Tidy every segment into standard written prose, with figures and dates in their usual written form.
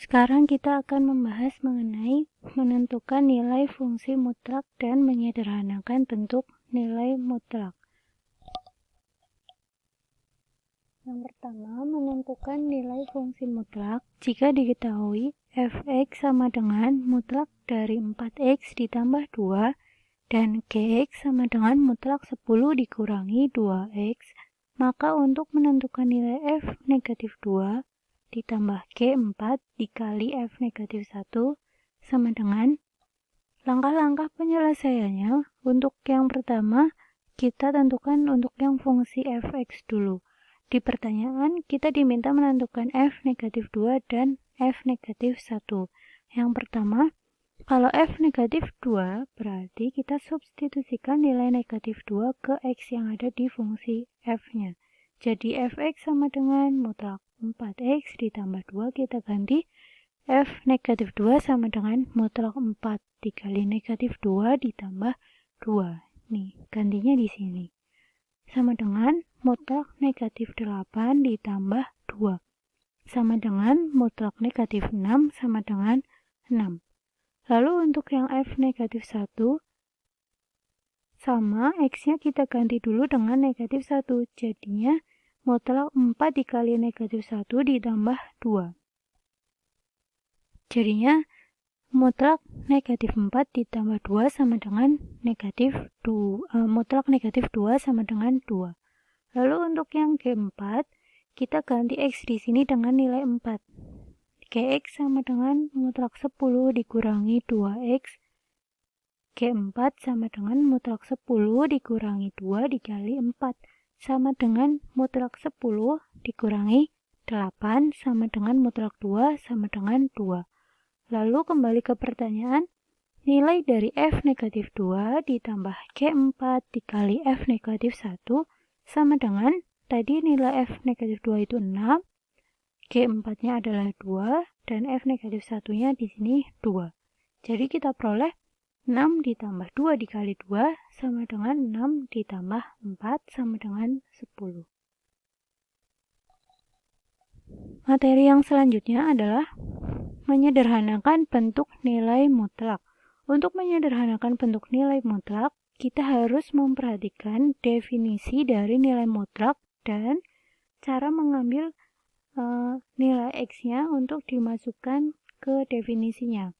Sekarang kita akan membahas mengenai menentukan nilai fungsi mutlak dan menyederhanakan bentuk nilai mutlak. Yang pertama, menentukan nilai fungsi mutlak jika diketahui f(x) sama dengan mutlak dari 4x ditambah 2 dan gx sama dengan mutlak 10 dikurangi 2x, maka untuk menentukan nilai f negatif 2 ditambah G4 dikali F negatif 1 sama dengan langkah-langkah penyelesaiannya. Untuk yang pertama, kita tentukan untuk yang fungsi fx dulu. Di pertanyaan, kita diminta menentukan F negatif 2 dan F negatif 1. Yang pertama, kalau F negatif 2, berarti kita substitusikan nilai negatif 2 ke X yang ada di fungsi F-nya. Jadi fx sama dengan mutlak 4x ditambah 2, kita ganti f negatif 2 sama dengan mutlak 4 dikali negatif 2 ditambah 2. Nih, gantinya di sini. Sama dengan mutlak negatif 8 ditambah 2. Sama dengan mutlak negatif 6 sama dengan 6. Lalu untuk yang f negatif 1, sama x-nya kita ganti dulu dengan negatif 1. Jadinya mutlak 4 dikali negatif 1 ditambah 2. Jadinya mutlak negatif 4 ditambah 2 sama dengan negatif 2. Mutlak negatif 2 sama dengan 2. Lalu untuk yang G4, kita ganti X di sini dengan nilai 4. Gx sama dengan mutlak 10 dikurangi 2X. G4 sama dengan mutlak 10 dikurangi 2 dikali 4. Sama dengan mutlak 10 dikurangi 8 sama dengan mutlak 2 sama dengan 2. Lalu kembali ke pertanyaan, nilai dari F negatif 2 ditambah G4 dikali F negatif 1 sama dengan tadi nilai F negatif 2 itu 6, G4-nya adalah 2, dan F negatif 1-nya di sini 2. Jadi kita peroleh 6 ditambah 2 dikali 2 sama dengan 6 ditambah 4 sama dengan 10. Materi yang selanjutnya adalah menyederhanakan bentuk nilai mutlak. Untuk menyederhanakan bentuk nilai mutlak, kita harus memperhatikan definisi dari nilai mutlak dan cara mengambil nilai X-nya untuk dimasukkan ke definisinya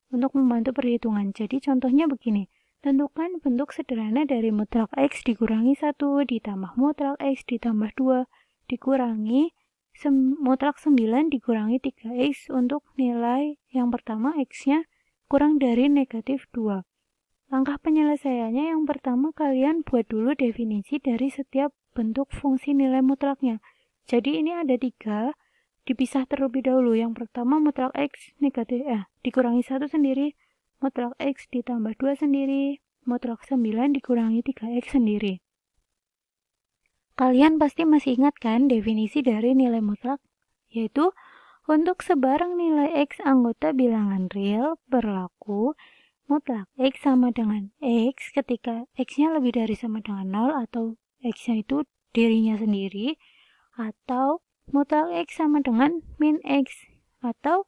untuk membantu perhitungan. Jadi contohnya begini, tentukan bentuk sederhana dari mutlak X dikurangi 1 ditambah mutlak X ditambah 2 dikurangi mutlak 9 dikurangi 3X untuk nilai yang pertama X-nya kurang dari negatif 2. Langkah penyelesaiannya yang pertama, kalian buat dulu definisi dari setiap bentuk fungsi nilai mutlaknya. Jadi ini ada 3, dipisah terlebih dahulu. Yang pertama mutlak X negatif dikurangi 1 sendiri, mutlak X ditambah 2 sendiri, mutlak 9 dikurangi 3X sendiri. Kalian pasti masih ingat kan definisi dari nilai mutlak? Yaitu untuk sebarang nilai X anggota bilangan real berlaku mutlak X sama dengan X ketika X-nya lebih dari sama dengan 0 atau X-nya itu dirinya sendiri, atau mutlak X sama dengan min X atau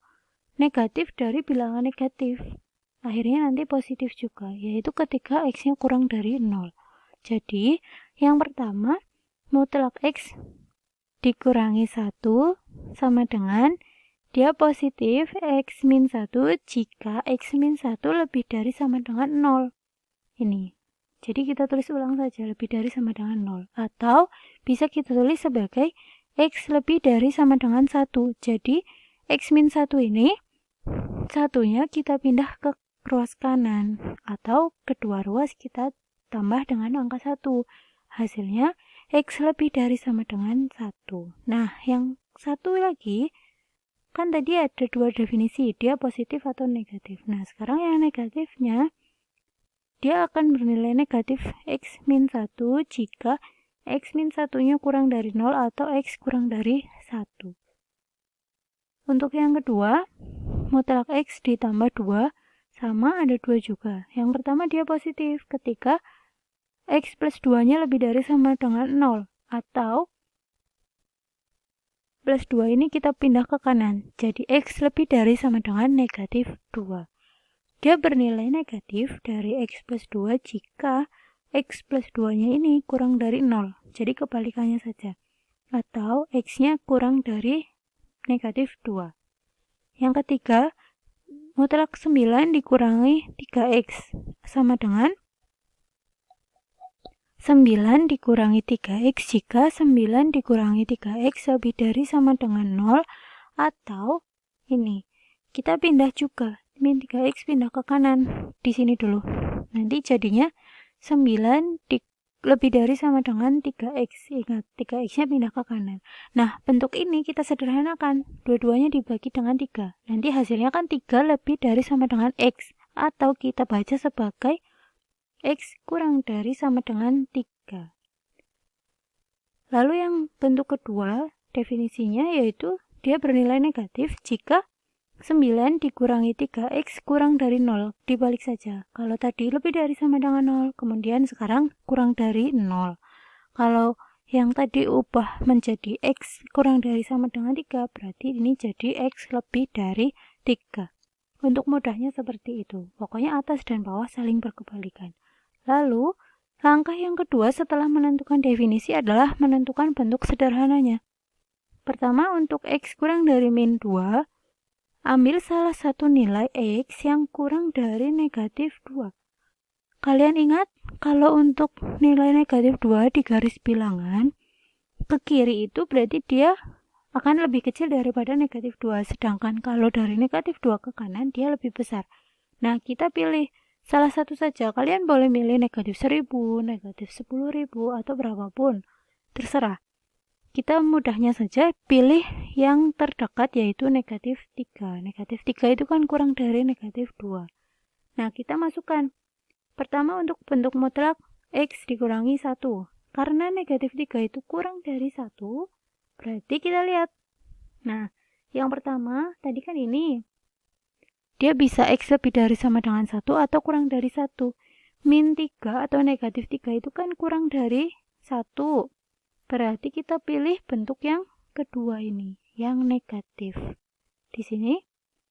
negatif dari bilangan negatif. Akhirnya nanti positif juga, yaitu ketika X-nya kurang dari 0. Jadi, yang pertama, mutlak X dikurangi 1 sama dengan dia positif X min 1 jika X min 1 lebih dari sama dengan 0. Ini. Jadi kita tulis ulang saja, lebih dari sama dengan 0. Atau bisa kita tulis sebagai X lebih dari sama dengan 1. Jadi X min 1 ini, satunya kita pindah ke ruas kanan. Atau kedua ruas kita tambah dengan angka 1. Hasilnya X lebih dari sama dengan 1. Nah, yang satu lagi, kan tadi ada 2 definisi, dia positif atau negatif. Nah, sekarang yang negatifnya, dia akan bernilai negatif X min 1 jika X min 1-nya kurang dari 0 atau X kurang dari 1. Untuk yang kedua, mutlak X ditambah 2, sama ada 2 juga. Yang pertama dia positif ketika X plus 2-nya lebih dari sama dengan 0, atau plus 2 ini kita pindah ke kanan. Jadi X lebih dari sama dengan negatif 2. Dia bernilai negatif dari X plus 2 jika X plus 2-nya ini kurang dari 0. Jadi kebalikannya saja. Atau X-nya kurang dari negatif 2. Yang ketiga, mutlak 9 dikurangi 3X sama dengan 9 dikurangi 3X jika 9 dikurangi 3X lebih dari sama dengan 0, atau ini kita pindah juga, min 3X pindah ke kanan di sini dulu. Nanti jadinya 9 lebih dari sama dengan 3X. Ingat, 3X-nya pindah ke kanan. Nah, bentuk ini kita sederhanakan. Dua-duanya dibagi dengan 3. Nanti hasilnya kan 3 lebih dari sama dengan X. Atau kita baca sebagai X kurang dari sama dengan 3. Lalu yang bentuk kedua, definisinya yaitu dia bernilai negatif jika 9 dikurangi 3X kurang dari 0. Dibalik saja. Kalau tadi lebih dari sama dengan 0, kemudian sekarang kurang dari 0. Kalau yang tadi ubah menjadi X kurang dari sama dengan 3, berarti ini jadi X lebih dari 3. Untuk mudahnya seperti itu. Pokoknya atas dan bawah saling berkebalikan. Lalu, langkah yang kedua setelah menentukan definisi adalah menentukan bentuk sederhananya. Pertama, untuk X kurang dari min 2, ambil salah satu nilai X yang kurang dari negatif 2. Kalian ingat, kalau untuk nilai negatif 2 di garis bilangan, ke kiri itu berarti dia akan lebih kecil daripada negatif 2. Sedangkan kalau dari negatif 2 ke kanan, dia lebih besar. Nah, kita pilih salah satu saja. Kalian boleh milih negatif 1000, negatif 10.000, atau berapapun. Terserah. Kita mudahnya saja pilih yang terdekat yaitu negatif 3. Negatif 3 itu kan kurang dari negatif 2. Nah, kita masukkan. Pertama untuk bentuk mutlak X dikurangi 1. Karena negatif 3 itu kurang dari 1, berarti kita lihat. Nah, yang pertama tadi kan ini. Dia bisa X lebih dari sama dengan 1 atau kurang dari 1. Min 3 atau negatif 3 itu kan kurang dari 1. Berarti kita pilih bentuk yang kedua ini, yang negatif. Di sini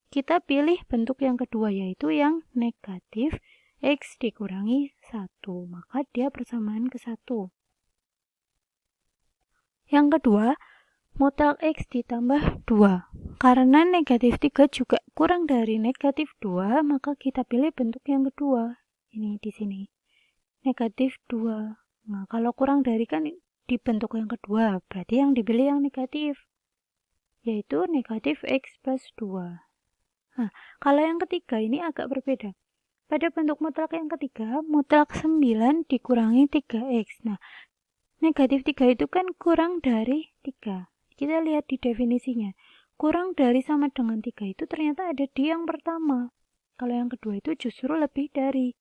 kita pilih bentuk yang kedua yaitu yang negatif X dikurangi 1. Maka dia bersamaan ke 1. Yang kedua, mutlak X ditambah 2. Karena negatif 3 juga kurang dari negatif 2, maka kita pilih bentuk yang kedua. Ini di sini. Negatif 2. Nah, kalau kurang dari kan di bentuk yang kedua, berarti yang dipilih yang negatif. Yaitu negatif X plus 2. Nah, kalau yang ketiga ini agak berbeda. Pada bentuk mutlak yang ketiga, mutlak 9 dikurangi 3X. Nah, negatif 3 itu kan kurang dari 3. Kita lihat di definisinya. Kurang dari sama dengan 3 itu ternyata ada di yang pertama. Kalau yang kedua itu justru lebih dari.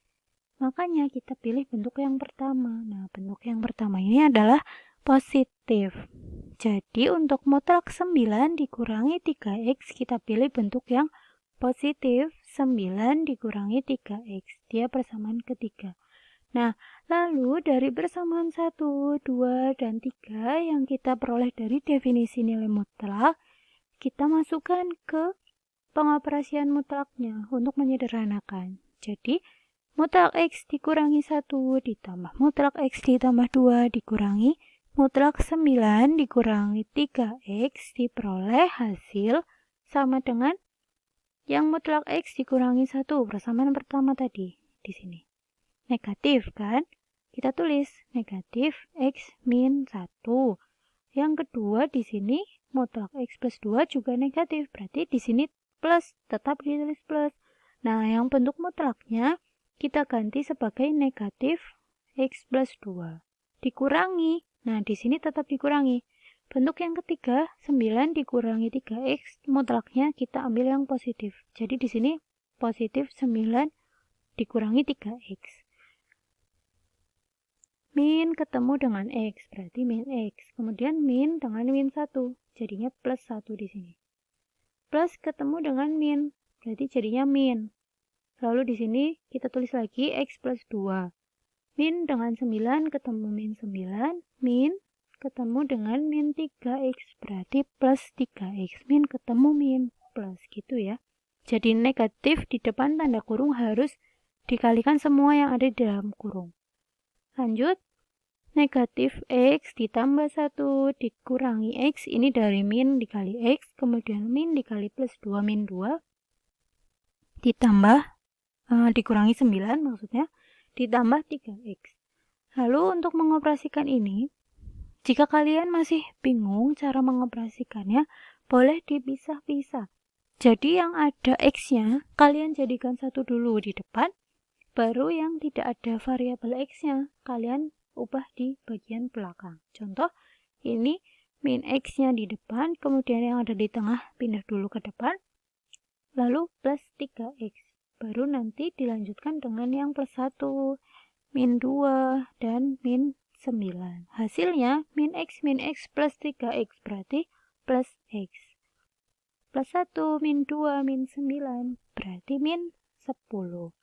Makanya kita pilih bentuk yang pertama. Nah, bentuk yang pertama ini adalah positif. Jadi untuk mutlak 9 dikurangi 3X kita pilih bentuk yang positif. 9 dikurangi 3X. Dia persamaan ketiga. Nah, lalu dari persamaan 1, 2, dan 3 yang kita peroleh dari definisi nilai mutlak, kita masukkan ke pengoperasian mutlaknya untuk menyederhanakan. Jadi, mutlak X dikurangi 1 ditambah mutlak X ditambah 2 dikurangi mutlak 9 dikurangi 3X diperoleh hasil sama dengan yang mutlak X dikurangi 1, persamaan pertama tadi di sini. Negatif kan? Kita tulis negatif X min 1. Yang kedua di sini mutlak X plus 2 juga negatif. Berarti di sini plus, tetap ditulis plus. Nah, yang bentuk mutlaknya kita ganti sebagai negatif X plus 2. Dikurangi. Nah, di sini tetap dikurangi. Bentuk yang ketiga, 9 dikurangi 3X, mutlaknya kita ambil yang positif. Jadi di sini positif 9 dikurangi 3X. Min ketemu dengan X, berarti min X. Kemudian min dengan min 1, jadinya plus 1 di sini. Plus ketemu dengan min, berarti jadinya min. Lalu di sini kita tulis lagi X plus 2. Min dengan 9 ketemu min 9, min ketemu dengan min 3x, berarti plus 3x, min ketemu min plus gitu ya. Jadi negatif di depan tanda kurung harus dikalikan semua yang ada di dalam kurung. Lanjut, negatif x ditambah 1 dikurangi x, ini dari min dikali x, kemudian min dikali plus 2 min 2, ditambah, dikurangi 9 maksudnya, ditambah 3x. Lalu untuk mengoperasikan ini, jika kalian masih bingung cara mengoperasikannya, boleh dipisah-pisah. Jadi yang ada x-nya, kalian jadikan satu dulu di depan, baru yang tidak ada variabel x-nya, kalian ubah di bagian belakang. Contoh, ini min x-nya di depan, kemudian yang ada di tengah pindah dulu ke depan, lalu plus 3x. Baru nanti dilanjutkan dengan yang plus 1, min 2, dan min 9. Hasilnya min x plus 3x, berarti plus x. Plus 1, min 2, min 9, berarti min 10.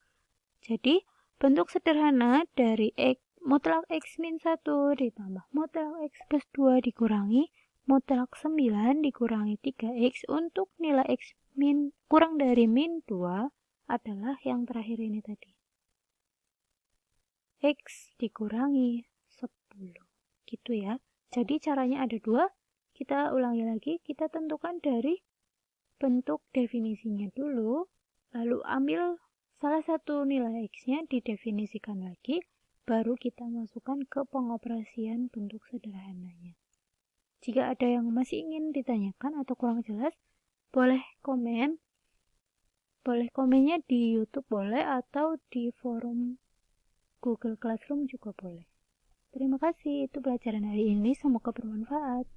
Jadi, bentuk sederhana dari x mutlak x min 1 ditambah mutlak x plus 2 dikurangi mutlak 9 dikurangi 3x untuk nilai x min kurang dari min 2 adalah yang terakhir ini tadi. X dikurangi 10. Gitu ya. Jadi caranya ada dua. Kita ulangi lagi, kita tentukan dari bentuk definisinya dulu, lalu ambil salah satu nilai x-nya didefinisikan lagi, baru kita masukkan ke pengoperasian bentuk sederhananya. Jika ada yang masih ingin ditanyakan atau kurang jelas, boleh komen. Boleh komennya di YouTube boleh, atau di forum Google Classroom juga boleh. Terima kasih, itu pelajaran hari ini, semoga bermanfaat.